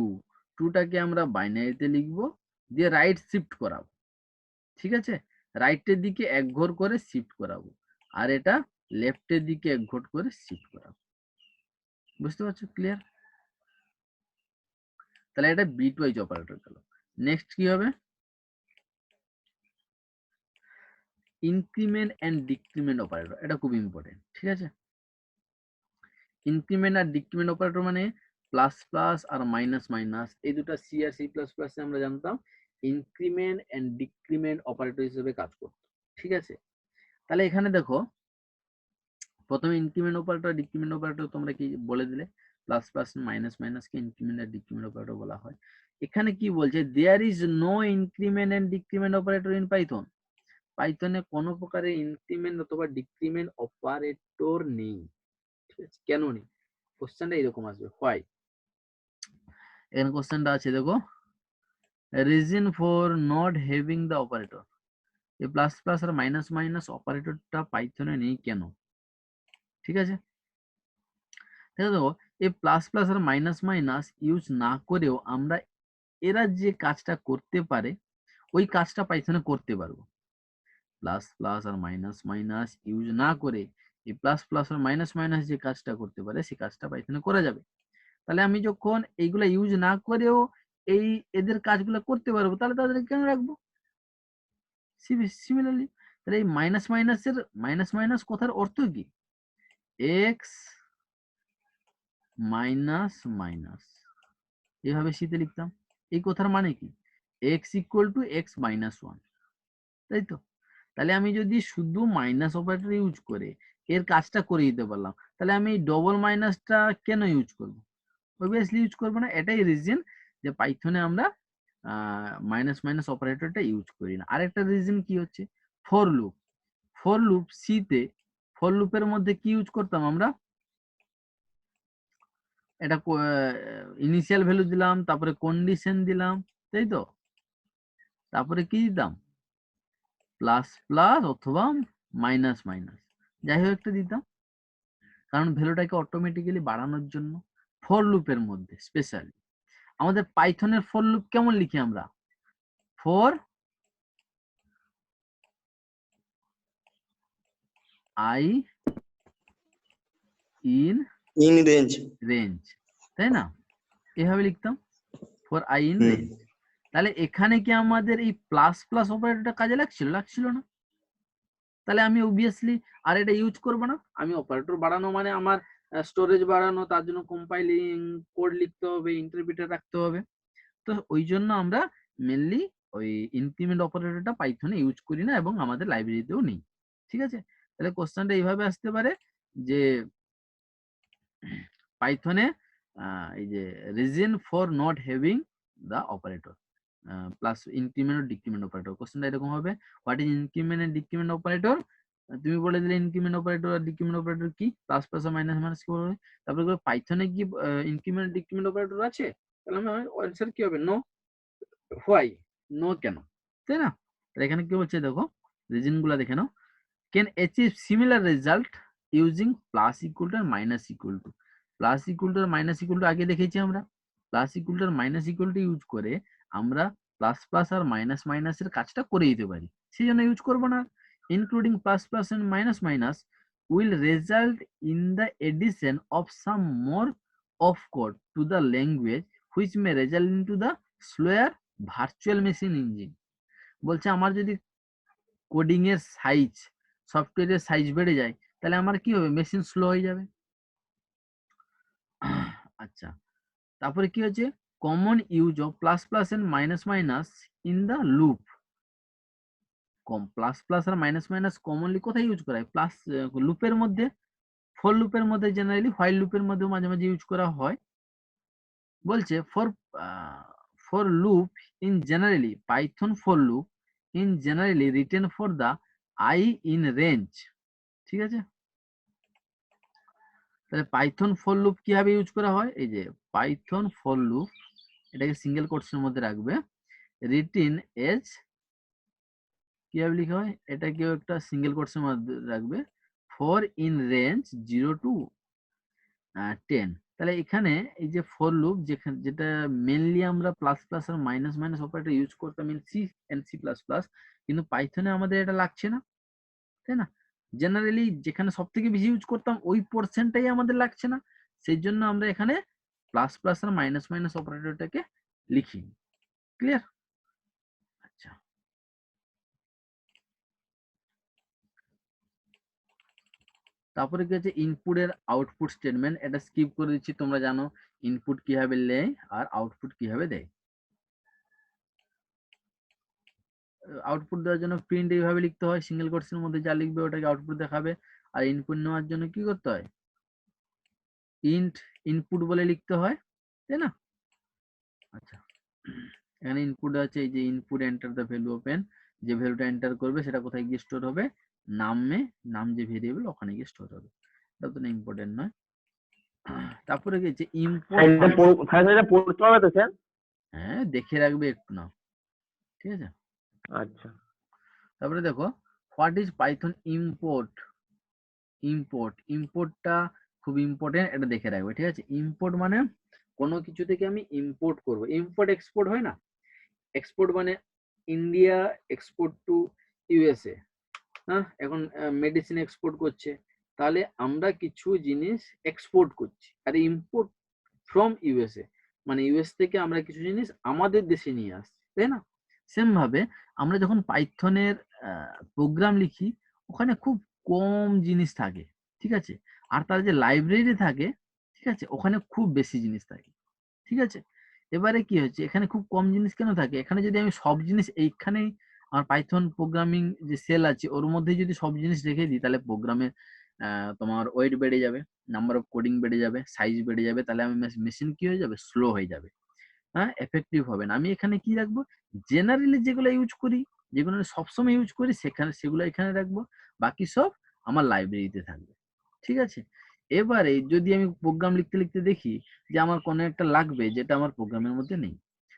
2টাকে আমরা বাইনারিতে লিখবো, দিয়ে রাইট শিফট করাবো, ঠিক আছে। রাইটের দিকে এক ঘর করে শিফট করাবো, আর এটা লেফটের দিকে এক ঘর করে শিফট করাবো, বুঝতে পারছো, ক্লিয়ার। তাহলে এটা বিট ওয়াইজ অপারেটর গেল। নেক্সট কি হবে, ইনক্রিমেন্ট এন্ড ডিক্রিমেন্ট অপারেটর, এটা খুব ইম্পর্টেন্ট, ঠিক আছে। ইনক্রিমেন্ট আর ডিক্রিমেন্ট অপারেটর মানে প্লাস প্লাস আর মাইনাস মাইনাস, এই দুটো সি আর সি প্লাস প্লাস আমরা জানতাম ইনক্রিমেন্ট এন্ড ডিক্রিমেন্ট অপারেটর হিসেবে কাজ করতো, ঠিক আছে। তাহলে এখানে দেখো প্রথমে ইনক্রিমেন্ট অপারেটর ডিক্রিমেন্ট অপারেটর তোমরা কি বলে দিলে, প্লাস প্লাস মাইনাস মাইনাস কে ইনক্রিমেন্ট আর ডিক্রিমেন্ট অপারেটর বলা হয়। এখানে কি বলছে, there is no increment and decrement operator in Python. পাইথনে কোনো প্রকারের ইনক্রিমেন্ট অথবা ডিক্রিমেন্ট অপারেটর নেই, ঠিক আছে। কেন নেই, কোশ্চেনটা এরকম আসবে, হোয়াই। এখানে কোশ্চেনটা আছে দেখো, reason for not having the operator, এই প্লাস প্লাস আর মাইনাস মাইনাস অপারেটরটা পাইথনে নেই কেন, ঠিক আছে। দেখো এই প্লাস প্লাস আর মাইনাস মাইনাস ইউজ না করেও আমরা এরা যে কাজটা করতে পারে ওই কাজটা পাইথনে করতে পারবো। প্লাস প্লাস আর মাইনাস মাইনাস ইউজ না করে এই প্লাস প্লাস আর মাইনাস মাইনাস যে কাজটা করতে পারে সেই কাজটা পাইথনে করা যাবে। তাহলে আমি যখন এইগুলা ইউজ না করেও এই এদের কাজগুলো করতে পারবো, তাহলে তাদেরকে কেন রাখবো? সিমিলারলি তাহলে এই মাইনাস মাইনাসের মাইনাস মাইনাস কথার অর্থ কি? এক্স মাইনাস মাইনাস, এভাবে শীতে লিখতাম। এই কথার মানে কি? X equal to x minus one, তাই তো? তাহলে আমি যদি শুধু মাইনাস অপারেটর ইউজ করে এর কাজটা করে দিতে পারলাম, তাহলে আমি ডবল মাইনাসটা কেন ইউজ করব? অবভিয়াসলি ইউজ করবো না। এটাই রিজন যে পাইথনে আমরা মাইনাস মাইনাস অপারেটরটা ইউজ করি না। আরেকটা রিজন কি হচ্ছে? For loop. ফর লুপ সিতে ফর লুপের মধ্যে কি ইউজ করতাম আমরা? এটা ইনিশিয়াল ভ্যালু দিলাম, তারপরে কন্ডিশন দিলাম, তাই তো? তারপরে কি দিতাম? প্লাস প্লাস অথবা মাইনাস মাইনাস, যাই হোক একটা দিতাম, কারণ ভ্যালুটাকে অটোমেটিক্যালি বাড়ানোর জন্য। ফর লুপের মধ্যে স্পেশালি আমাদের পাইথনের ফর লুপ কেমন লিখি আমরা? For I in range. Range, তাই না? এভাবে লিখতাম, ফর আই ইন রেঞ্জ। তাহলে এখানে কি আমাদের এই প্লাস প্লাস অপারেটরটা কাজে লাগছিল? লাগছিল না। তাহলে আমি অবভিয়াসলি আর এটা ইউজ করব না। আমি অপারেটর বাড়ানো মানে আমার স্টোরেজ বাড়ানো, তার জন্য কম্পাইলিং কোড লিখতে হবে, ইন্টারপ্রিটার রাখতে হবে। তো ওই জন্য আমরা মেনলি ওই ইনক্রিমেন্ট অপারেটরটা পাইথনে ইউজ করি না এবং আমাদের লাইব্রেরিতেও নেই। ঠিক আছে? তাহলে কোশ্চেনটা এইভাবে আসতে পারে যে পাইথনে এই যে reason for not having the operator plus increment ও ডিক্রিমেন্ট অপারেটর, কোশ্চেনটা এরকম হবে, what is increment and decrement operator? তুমি বলে দিলে ইনক্রিমেন্ট অপারেটর আর ডিক্রিমেন্ট অপারেটর কি, প্লাস প্লাস আর মাইনাস মাইনাস কি বলবে। তারপরে পাইথনে কি ইনক্রিমেন্ট ডিক্রিমেন্ট অপারেটর আছে? তাহলে আমার আনসার কি হবে? নো। হোয়াই? নো কেন, তাই না? এখানে কি বলছে দেখো, রিজন গুলা দেখে নাও। Can achieve similar result using plus equal to আর minus equal to. Plus equal to আর মাইনাস ইকুয়াল টু আগে দেখেছি আমরা। প্লাস ইকুয়াল টু আর মাইনাস ইকুয়াল টু ইউজ করে আমরা প্লাস প্লাস আর মাইনাস মাইনাসের কাজটা করে দিতে পারি, সেই জন্য ইউজ করবো না। Including plus plus and minus minus will result in the addition of some more of code to the language which may result into the slower virtual machine engine। বলছে আমার যদি কোডিং এর সাইজ, সফটওয়্যারের size বেড়ে যায়, তাহলে আমার কি হবে? মেশিন স্লো হয়ে যাবে। আচ্ছা, তারপরে কি হচ্ছে? Common use of plus plus and minus minus in the loop. Plus plus আর মাইনাস মাইনাস কমনলি কোথায় ইউজ করা হয়? প্লাস লুপের মধ্যে, ফর লুপের মধ্যে, জেনারেলি হোয়াইল লুপের মধ্যে মাঝে মাঝে ইউজ করা হয়। বলছে for loop in generally, Python for loop in generally written for the I in range. ঠিক আছে? তাহলে পাইথন ফর লুপ কিভাবে ইউজ করা হয়? এই যে পাইথন ফর লুপ, এটাকে সিঙ্গেল কোটসের মধ্যে রাখবে, রিটেন এজ, কিভাবে লিখা হয় এটাকেও একটা সিঙ্গেল কোটসের মধ্যে রাখবে, ফর ইন রেঞ্জ 0 to 10। তাহলে এখানে এই যে ফর লুপ, যেটা মেনলি আমরা প্লাস প্লাস আর মাইনাস মাইনাস অপারেটর ইউজ করতাম in C and C plus plus, কিন্তু পাইথনে আমাদের এটা লাগছে না, তাই না? জেনারেলি যেখানে সব থেকে বেশি ইউজ করতাম ওই পোর্শনটাই আমাদের লাগছে না, সেই জন্য আমরা এখানে প্লাস প্লাস আর মাইনাস মাইনাস অপারেটরটাকে লিখি। ক্লিয়ার? আচ্ছা, তারপরে কি হচ্ছে ইনপুট এর আউটপুট স্টেটমেন্ট, এটা স্কিপ করে দিচ্ছি, তোমরা জানো ইনপুট কিভাবে নেয় আর আউটপুট কিভাবে দেয়। আউটপুট দেওয়ার জন্য প্রিন্ট এইভাবে লিখতে হয়, সিঙ্গেল কোটসের মধ্যে যা লিখবে ওটাকে আউটপুট দেখাবে। আর ইনপুট নেওয়ার জন্য কি করতে হয়? ইন্ট ইনপুট বলে লিখতে হয়, তাই না? আচ্ছা, এখানে ইনপুট আছে, এই যে input enter the value of n, যে ভ্যালুটা এন্টার করবে সেটা কোথায় গিয়ে স্টোর হবে? নামে, নাম যে ভেরিয়েবল ওখানে গিয়ে স্টোর হবে। এটা তো ইম্পর্টেন্ট নয়। তারপরে কি হচ্ছে ইম্পোর্ট। এটা পড়তে হবে তো স্যার? হ্যাঁ, দেখে রাখবে একটু না, ঠিক আছে? আচ্ছা, তারপরে দেখো, হোয়াট ইজ পাইথন ইম্পোর্ট। ইম্পোর্টটা খুব ইম্পর্টেন্ট, এটা দেখে রাখবে, ঠিক আছে? ইম্পোর্ট মানে কোনো কিছু থেকে আমি ইম্পোর্ট করব। ইম্পোর্ট এক্সপোর্ট হয় না? এক্সপোর্ট মানে ইন্ডিয়া এক্সপোর্ট টু ইউএসএ, হ্যাঁ, এখন মেডিসিন এক্সপোর্ট করছে, তাহলে আমরা কিছু জিনিস এক্সপোর্ট করছি। আর ইম্পোর্ট ফ্রম ইউএসএ, মানে ইউএস থেকে আমরা কিছু জিনিস আমাদের দেশে নিয়ে আসছি, তাই না? সেম ভাবে আমরা যখন পাইথনের প্রোগ্রাম লিখি, ওখানে খুব কম জিনিস থাকে, ঠিক আছে? আর তার যে লাইব্রেরি থাকে, ঠিক আছে, ওখানে খুব বেশি জিনিস থাকে, ঠিক আছে? এবারে কি হচ্ছে, এখানে খুব কম জিনিস কেন থাকে? এখানে যদি আমি সব জিনিস এইখানেই আমার পাইথন প্রোগ্রামিং যে সেল আছে ওর মধ্যে যদি সব জিনিস রেখে দিই, তাহলে প্রোগ্রামের তোমার ওয়েট বেড়ে যাবে, নাম্বার অফ কোডিং বেড়ে যাবে, সাইজ বেড়ে যাবে, তাহলে আমি মেশিন কি হয়ে যাবে, স্লো হয়ে যাবে, হ্যাঁ, এফেক্টিভ হবে না। আমি এখানে কি রাখবো, জেনারেলি যেগুলো ইউজ করি, যেগুলো সবসময় ইউজ করি, সেগুলো এখানে রাখবো, বাকি সব আমার লাইব্রেরিতে থাকবে, ঠিক আছে? এবারে যদি আমি প্রোগ্রাম লিখতে লিখতে দেখি যে আমার কোনো একটা লাগবে যেটা আমার প্রোগ্রামের মধ্যে নেই,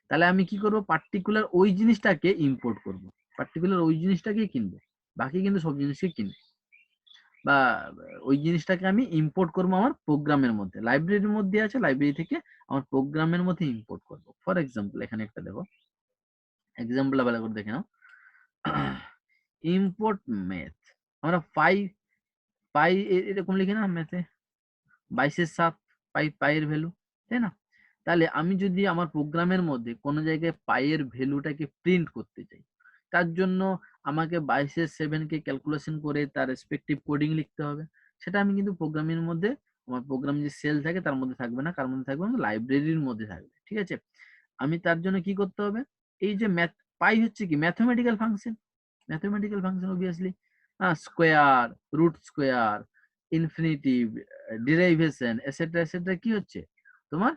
তাহলে আমি কি করব, পার্টিকুলার ওই জিনিসটাকে ইম্পোর্ট করব, পার্টিকুলার ওই জিনিসটাকেই কিনবো, বাকি কিন্তু সব জিনিসকে কিনবো, বা ওই জিনিসটাকে আমি ইম্পোর্ট করবো আমার প্রোগ্রামের মধ্যে, লাইব্রেরির মধ্যে আছে, লাইব্রেরি থেকে আমার প্রোগ্রামের মধ্যে ইম্পোর্ট করবো। ফর এক্সাম্পল এখানে একটা দেখো এক্সাম্পল ভালো করে দেখে নাও, ইম্পোর্ট ম্যাথ, আমরা পাই পাই এরকম লিখি না ম্যাথে, 22/7 পাইয়ের ভ্যালু, তাই না? তাহলে আমি যদি আমার প্রোগ্রামের মধ্যে কোনো জায়গায় পাইয়ের ভ্যালুটাকে প্রিন্ট করতে চাই, তার জন্য আমাকে 22/7 কে ক্যালকুলেশন করে তার রেসপেক্টিভ কোডিং লিখতে হবে। সেটা আমি কিন্তু প্রোগ্রামের মধ্যে, আমার প্রোগ্রাম যে সেল থাকে তার মধ্যে থাকবে না, কার মধ্যে থাকবে, আমার লাইব্রেরির মধ্যে থাকবে, ঠিক আছে? আমি তার জন্য কি করতে হবে, এই যে ম্যাথ, পাই হচ্ছে কি mathematical function, mathematical function obviously, square, root square, infinitive, derivation, et cetera et cetera, কি হচ্ছে তোমার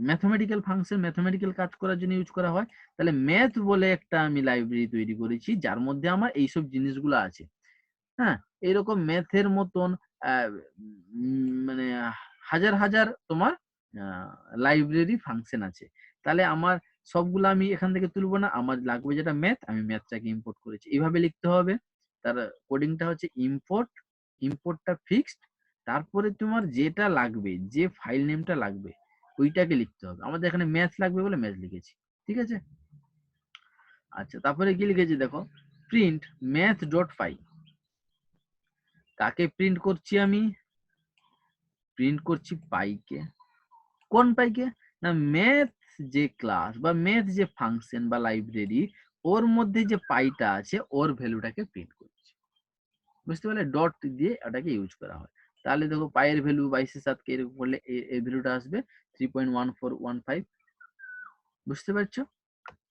ম্যাথমেটিক্যাল ফাংশন, ম্যাথমেটিক্যাল কাজ করার জন্য ইউজ করা হয়। তাহলে ম্যাথ বলে একটা আমি লাইব্রেরি তৈরি করেছি যার মধ্যে আমার এইসব জিনিসগুলো আছে, হ্যাঁ। এরকম ম্যাথের মতন মানে হাজার হাজার তোমার লাইব্রেরি ফাংশন আছে। তাহলে আমার সবগুলো আমি এখান থেকে তুলবো না, আমার লাগবে যেটা ম্যাথ, আমি ম্যাথটাকে ইম্পোর্ট করেছি, এইভাবে লিখতে হবে। তার কোডিংটা হচ্ছে ইম্পোর্ট, ইম্পোর্টটা ফিক্সড, তারপরে তোমার যেটা লাগবে, যে ফাইল নেমটা লাগবে ওইটাকে লিখতে হবে। আমাদের এখানে ম্যাথ লাগবে বলে ম্যাথ লিখেছি, ঠিক আছে? আচ্ছা, তারপরে কি লিখেছি দেখো, প্রিন্ট ম্যাথ ডট পাই, কাকে প্রিন্ট করছি আমি, প্রিন্ট করছি পাইকে। কোন পাইকে, না ম্যাথ যে ক্লাস বা ম্যাথ যে ফাংশন বা লাইব্রেরি, ওর মধ্যে যে পাইটা আছে ওর ভ্যালুটাকে প্রিন্ট করছি, বুঝতে পারলে? ডট দিয়ে ওটাকে ইউজ করা হয়। তাহলে দেখো পাইয়ের ভ্যালু 22/7 কে এরকম করলে এই ভ্যালুটা আসবে 3.1415, বুঝতে পারছো?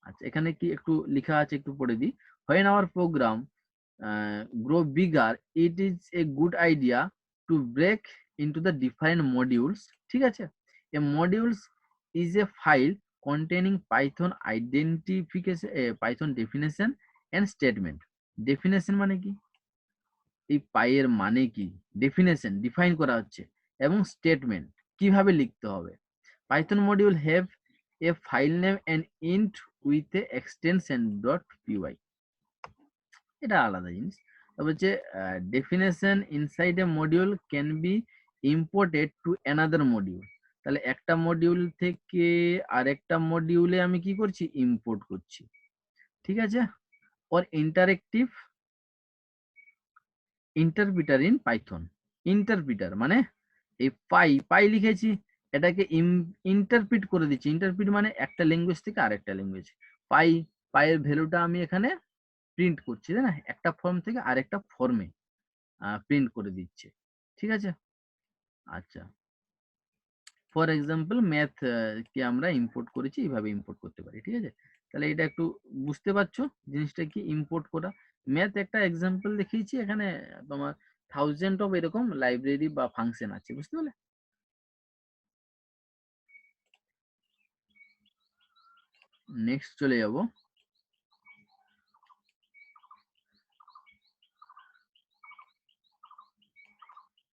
আচ্ছা, এখানে কি একটু লেখা আছে, একটু পড়ে দিই। When our program grow bigger, it is a good idea to break into the different modules, ঠিক আছে? A modules is a file containing Python identification, Python definition and statement. Definition মানে কি, এই পাইয়ের মানে কি, ডেফিনেশন ডিফাইন করা হচ্ছে, এবং স্টেটমেন্ট কিভাবে লিখতে হবে। Python module have a file name and end with a extension dot P Y, এটা আলাদা জিনিস। তারপর হচ্ছে definition inside a module can be imported to another module, তাহলে একটা মডিউল থেকে আরেকটা মডিউলে আমি কি করছি, ইম্পোর্ট করছি, ঠিক আছে? Or interactive interpreter in Python, interpreter মানে এই পাই লিখেছি, এটাকে ইন্টারপ্রিট করে দিচ্ছি। ইন্টারপ্রিট মানে একটা ল্যাঙ্গুয়েজ থেকে আরেকটা ল্যাঙ্গুয়েজ, পাইয়ের ভ্যালুটা আমি এখানে প্রিন্ট করছি, তাই না? একটা ফর্ম থেকে আরেকটা ফর্মে প্রিন্ট করে দিচ্ছে, ঠিক আছে? আচ্ছা, ফর এক্সাম্পল ম্যাথ কে আমরা ইম্পোর্ট করেছি, এইভাবে ইম্পোর্ট করতে পারি, ঠিক আছে? তাহলে এটা একটু বুঝতে পারছো জিনিসটা কি ইম্পোর্ট করা। ম্যাথ একটা এক্সাম্পল দেখিয়েছি, এখানে তোমার থাউজেন্ড অফ এরকম লাইব্রেরি বা ফাংশন আছে, বুঝতে পারলে? নেক্সট চলে যাব,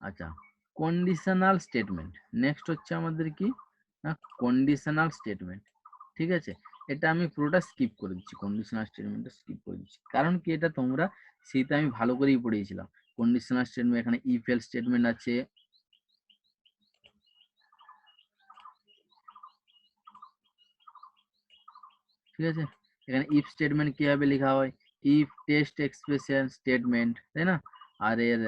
আচ্ছা, কন্ডিশনাল স্টেটমেন্ট। নেক্সট হচ্ছে আমাদের কি, না কন্ডিশনাল স্টেটমেন্ট, ঠিক আছে? এটা আমি পুরোটা স্কিপ করে দিচ্ছি, কন্ডিশনাল স্টেটমেন্টটা স্কিপ করে দিচ্ছি, কারণ কি এটা তোমরা সেটা আমি ভালো করেই পড়িয়েছিলাম। কন্ডিশনাল স্টেটমেন্ট, এখানে ইফ এলস স্টেটমেন্ট আছে, ঠিক আছে? এখানে ইফ স্টেটমেন্ট কিভাবে লেখা হয়, ইফ টেস্ট এক্সপ্রেশন স্টেটমেন্ট, তাই না? আর এর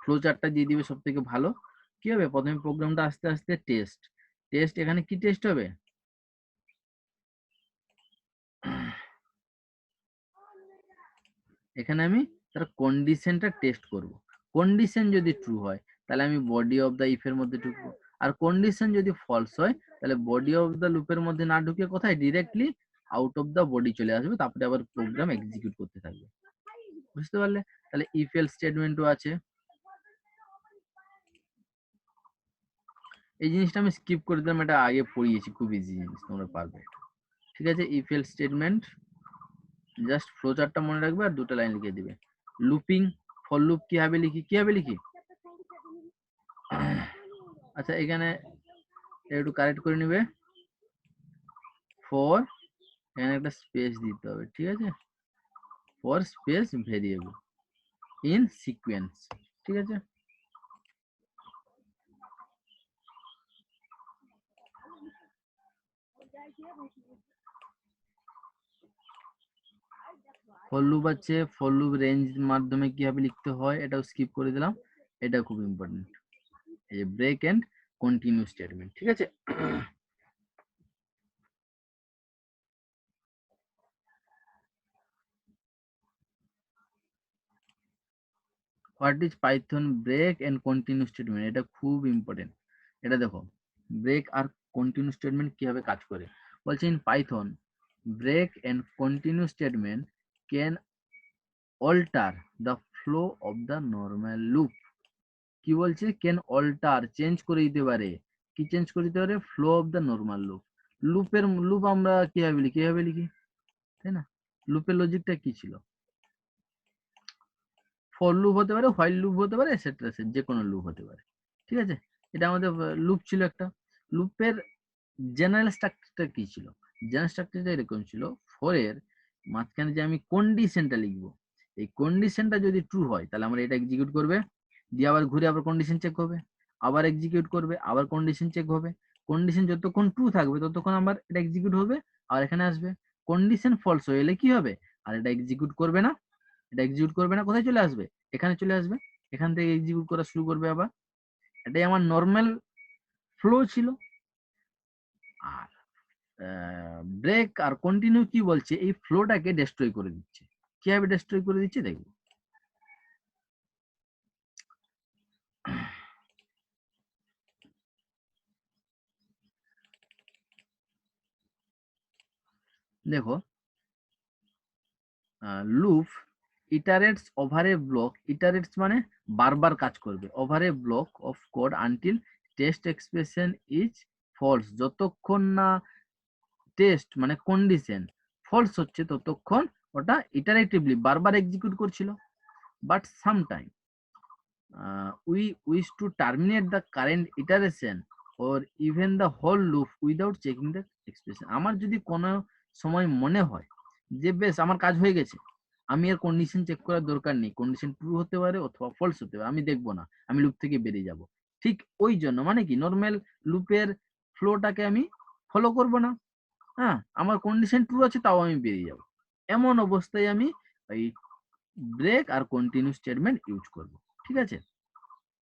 ফ্লো চার্টটা দিয়ে দিবে সব থেকে ভালো, কি হবে, প্রথমে প্রোগ্রামটা আস্তে আস্তে টেস্ট টেস্ট, এখানে কি টেস্ট হবে, এখানে আমি তার কন্ডিশনটা টেস্ট করব। কন্ডিশন যদি ট্রু হয় তাহলে আমি বডি অফ দ্য ইফ এর মধ্যে ঢুকবো, আর কন্ডিশন যদি ফলস হয় তাহলে বডি অফ দ্য লুপের মধ্যে না ঢুকে কোথায় directly out of the body চলে আসবে, তারপরে আবার প্রোগ্রাম এক্সিকিউট করতে থাকবে। বুঝতে পারলে? তাহলে ইফ এলস স্টেটমেন্টও আছে। এই জিনিসটা আমি স্কিপ করে দিলাম, এটা আগে পড়িয়েছি, খুব ইজি জিনিস, তোমরা পারবে। ঠিক আছে, if else statement just flow চার্টটা মনে রাখবে আর দুটো লাইন লিখে দিবে। লুপিং ফর লুপ কিভাবে লিখি, কিভাবে লিখি, আচ্ছা এখানে একটু কারেক্ট করে নিবে, ফর এখানে একটা স্পেস দিতে হবে, ঠিক আছে, for space variable in sequence, ঠিক আছে। ফর লুপ আছে, ফর লুপ রেঞ্জ মাধ্যমে কিভাবে লিখতে হয় এটাও স্কিপ করে দিলাম, এটা খুব ইম্পর্টেন্ট। এই যে ব্রেক এন্ড কন্টিনিউ স্টেটমেন্ট, ঠিক আছে। What is Python break and continue statement, এটা খুব ইম্পর্টেন্ট। এটা দেখো ব্রেক আর কন্টিনিউ স্টেটমেন্ট কিভাবে কাজ করে, বলছে in Python break and continue statement can alter the flow of the normal loop. কি বলছে, ক্যান অল্টার চেঞ্জ করে দিতে পারে, কি চেঞ্জ করে দিতে পারে, flow of the normal loop. লুপের লুপ আমরা কিভাবে লিখি, কিভাবে লিখি, তাই না? লুপের লজিকটা কি ছিল, ফর লুপ হতে পারে, হোয়াইল লুপ হতে পারে, এটসেট্রা, যে কোনো লুপ হতে পারে, ঠিক আছে। এটা আমাদের লুপ ছিল একটা। লুপের জেনারেল স্ট্রাকচারটা কি ছিল, জেনারেল স্ট্রাকচারটা এরকম ছিল, ফর এর মাঝখানে যে আমি কন্ডিশনটা লিখবো, এই কন্ডিশনটা যদি ট্রু হয় তাহলে আমরা এটা এক্সিকিউট করবে, দিয়ে আবার ঘুরে আবার কন্ডিশন চেক হবে, আবার এক্সিকিউট করবে, আবার কন্ডিশন চেক হবে, কন্ডিশন যতক্ষণ ট্রু থাকবে ততক্ষণ আবার এটা এক্সিকিউট হবে, আর এখানে আসবে। কন্ডিশন ফলস হয়ে এলে কি হবে, আর এটা এক্সিকিউট করবে না, এটা এক্সিকিউট করবে না, কোথায় চলে আসবে, এখানে চলে আসবে, এখান থেকে এক্সিকিউট করা শুরু করবে আবার। এটাই আমার নর্মাল ফ্লো ছিল। আর ব্রেক আর কন্টিনিউ কি বলছে, এই ফ্লোটাকে ডেস্ট্রয় করে দিচ্ছে। কিভাবে ডেস্ট্রয় করে দিচ্ছে দেখবো। দেখো loop iterates over a block, iterates মানে বারবার কাজ করবে, over a block of code until test expression is false, যতক্ষণ না টেস্ট মানে কন্ডিশন ফলস হচ্ছে ততক্ষণ ওটা ইটারেটিভলি বারবার এক্সিকিউট করছিল। But sometime we wish to terminate the current iteration or even the whole loop without checking the expression। আমার যদি কোনো সময় মনে হয় যে বেশ আমার কাজ হয়ে গেছে, আমি আর কন্ডিশন চেক করার দরকার নেই, কন্ডিশন ট্রু হতে পারে অথবা ফলস হতে পারে, আমি দেখবো না, আমি লুপ থেকে বেরিয়ে যাব, ঠিক ওই জন্য মানে কি নর্মাল লুপের ফ্লোটাকে আমি ফলো করব না, হ্যাঁ আমার কন্ডিশন ট্রু আছে তাও আমি বেরিয়ে যাব, এমন অবস্থায় আমি ওই ব্রেক আর কন্টিনিউ স্টেটমেন্ট ইউজ করব, ঠিক আছে।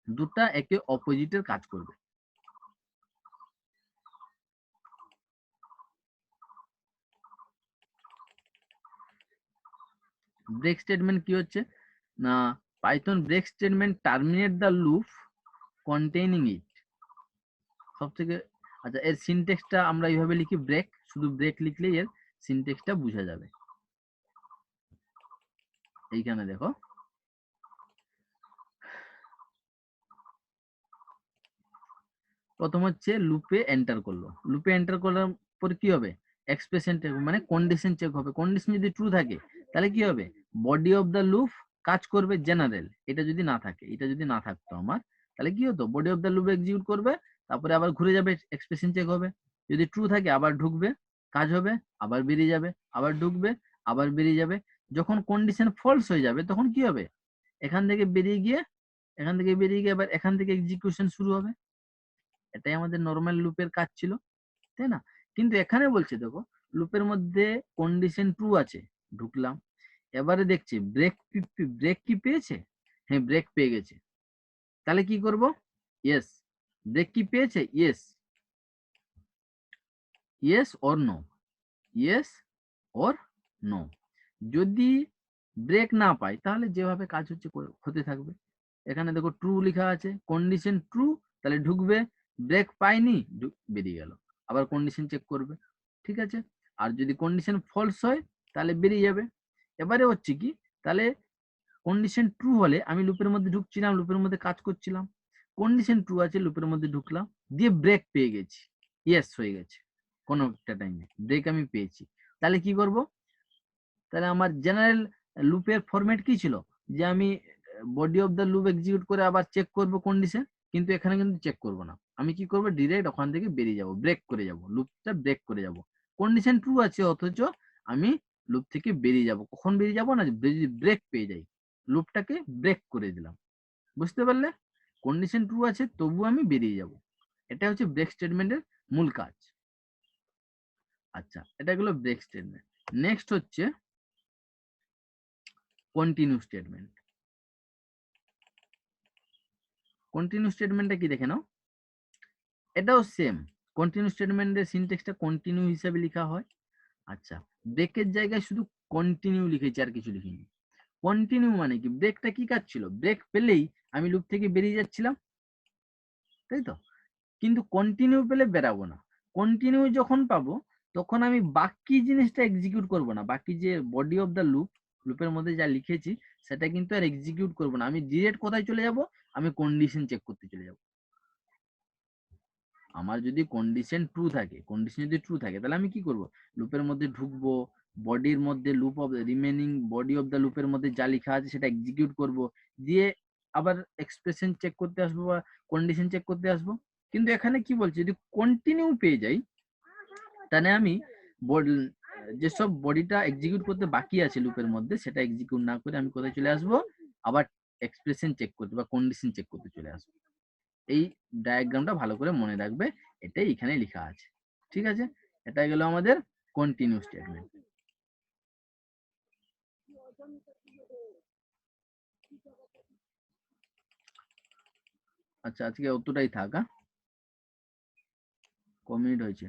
দুটা একে অপোজিটের কাজ করবে। ব্রেক স্টেটমেন্ট কি হচ্ছে না, Python break statement terminate the loop containing it, সব থেকে। আচ্ছা এর সিনটেক্সটা আমরা এইভাবে লিখি, ব্রেক, শুধু ব্রেক লিখলেই এর সিনটেক্সটা বোঝা যাবে। এইখানে দেখো প্রথম হচ্ছে লুপে এন্টার করলো, লুপে এন্টার করার পর কি হবে, এক্সপ্রেশন চেক মানে কন্ডিশন চেক হবে, কন্ডিশন যদি ট্রু থাকে তাহলে কি হবে, বডি অফ দ্য লুপ কাজ করবে জেনারেল, এটা যদি না থাকে, এটা যদি না থাকতো আমার তাহলে কি হতো, body of the loop execute করবে, তারপরে আবার ঘুরে যাবে, এক্সপ্রেশন চেক হবে, যদি ট্রু থাকে আবার ঢুকবে, কাজ হবে, আবার বেরিয়ে যাবে, আবার ঢুকবে, আবার বেরিয়ে যাবে। যখন কন্ডিশন ফলস হয়ে যাবে তখন কি হবে, এখান থেকে বেরিয়ে গিয়ে, এখান থেকে বেরিয়ে গিয়ে আবার এখান থেকে এক্সিকিউশন শুরু হবে। এটাই আমাদের নর্মাল লুপের কাজ ছিল, তাই না? কিন্তু এখানে বলছে দেখো লুপের মধ্যে কন্ডিশন ট্রু আছে, ঢুকলাম, এবারে দেখছি ব্রেক, ব্রেক কি পেয়েছে, হ্যাঁ ব্রেক পেয়ে গেছে, তাহলে কি করব, ইয়েস। ব্রেক কি পেয়েছে? Yes, yes or no, yes or no. যদি ব্রেক না পাই তাহলে যেভাবে কাজ হচ্ছে হতে থাকবে। এখানে দেখো ট্রু লেখা আছে, কন্ডিশন ট্রু তাহলে ঢুকবে, ব্রেক পাইনি বেরিয়ে গেল, আবার কন্ডিশন চেক করবে, ঠিক আছে। আর যদি কন্ডিশন ফলস হয় তাহলে বেরিয়ে যাবে। এবারে হচ্ছে কি, তাহলে কন্ডিশন ট্রু হলে আমি লুপের মধ্যে ঢুকছিলাম, লুপের মধ্যে কাজ করছিলাম, কন্ডিশন ট্রু আছে, লুপের মধ্যে ঢুকলাম, দিয়ে ব্রেক পেয়ে গেছি, ইয়েস হয়ে গেছে, কোনো একটা টাইমে ব্রেক আমি পেয়েছি। তাহলে কি করব, তাহলে আমার জেনারেল লুপের ফরম্যাট কি ছিল, যে আমি body of the loop execute করে আবার চেক করব কন্ডিশন, কিন্তু এখানে কিন্তু চেক করব না, আমি কি করব, ডিরেক্ট ওখান থেকে বেরিয়ে যাব, ব্রেক করে যাব, লুপটা ব্রেক করে যাব। কন্ডিশন ট্রু আছে অথচ আমি লুপ থেকে বেরিয়ে যাব, কখন বেরিয়ে যাব না, যদি ব্রেক পেয়ে যাই, লুপটাকে ব্রেক করে দিলাম, বুঝতে পারলে? কন্ডিশন ট্রু আছে তবু আমি বেরিয়ে যাব, এটা হচ্ছে ব্রেক স্টেটমেন্টের মূল কাজ। আচ্ছা, এটা গেলো ব্রেক স্টেটমেন্ট। নেক্সট হচ্ছে কন্টিনিউ স্টেটমেন্ট। কন্টিনিউ স্টেটমেন্টটা কি দেখে নাও, এটাও সেম, কন্টিনিউ স্টেটমেন্টের সিনট্যাক্সটা কন্টিনিউ হিসাবে লেখা হয়। আচ্ছা, ব্রেকের জায়গায় শুধু কন্টিনিউ লিখেছি, আর কিছু লিখিনি। কন্টিনিউ মানে কি, ব্রেকটা কি কাজ ছিল, ব্রেক পেলেই আমি লুপ থেকে বেরিয়ে যাচ্ছিলাম, তাই তো, কিন্তু কন্টিনিউ পেলে বেরাবো না। কন্টিনিউ যখন পাবো তখন আমি বাকি জিনিসটা এক্সিকিউট করব না, বাকি যে বডি অফ দ্য লুপ, লুপের মধ্যে যা লিখেছি সেটা কিন্তু আর এক্সিকিউট করব না, আমি ডিরেক্ট কোথায় চলে যাব, আমি কন্ডিশন চেক করতে চলে যাব। আমার যদি কন্ডিশন ট্রু থাকে, কন্ডিশন যদি ট্রু থাকে তাহলে আমি কি করব, লুপের মধ্যে ঢুকবো, বডির মধ্যে loop of remaining body of the লুপের মধ্যে যা লেখা আছে সেটা এক্সিকিউট করব, দিয়ে আবার এক্সপ্রেশন চেক করতে আসবো বা কন্ডিশন চেক করতে আসবো। কিন্তু এখানে কি বলছে, যদি কন্টিনিউ পেয়ে যাই তাহলে আমি যেসব বডিটা এক্সিকিউট করতে বাকি আছে লুপের মধ্যে সেটা এক্সিকিউট না করে আমি কোথায় চলে আসবো, আবার এক্সপ্রেশন চেক করতে বা কন্ডিশন চেক করতে চলে আসবো। এই ডায়াগ্রামটা ভালো করে মনে রাখবে, এটাই এখানে লেখা আছে, ঠিক আছে। এটা গেল আমাদের কন্টিনিউ স্টেটমেন্ট। আচ্ছা, আজকে অতটাই থাক। ক মিনিট হয়েছে?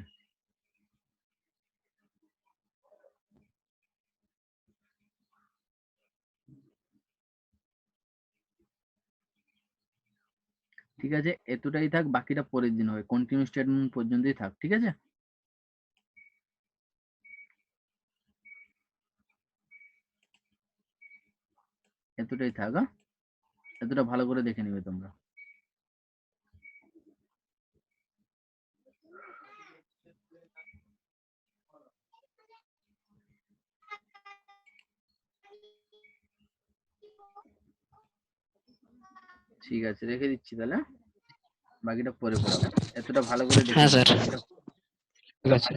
ঠিক আছে, এতটাই থাক, বাকিটা পরের দিন হবে, কন্টিনিউ স্টেটমেন্ট পর্যন্তই থাক, ঠিক আছে। এতটাই থাক, এতটা ভালো করে দেখে নিবে তোমরা। ঠিক আছে, রেখে দিচ্ছি তাহলে, বাকিটা পরে পড়াবো, এতটা ভালো করে দেখে হ্যাঁ নিবে স্যার, বাকিটা। ঠিক আছে।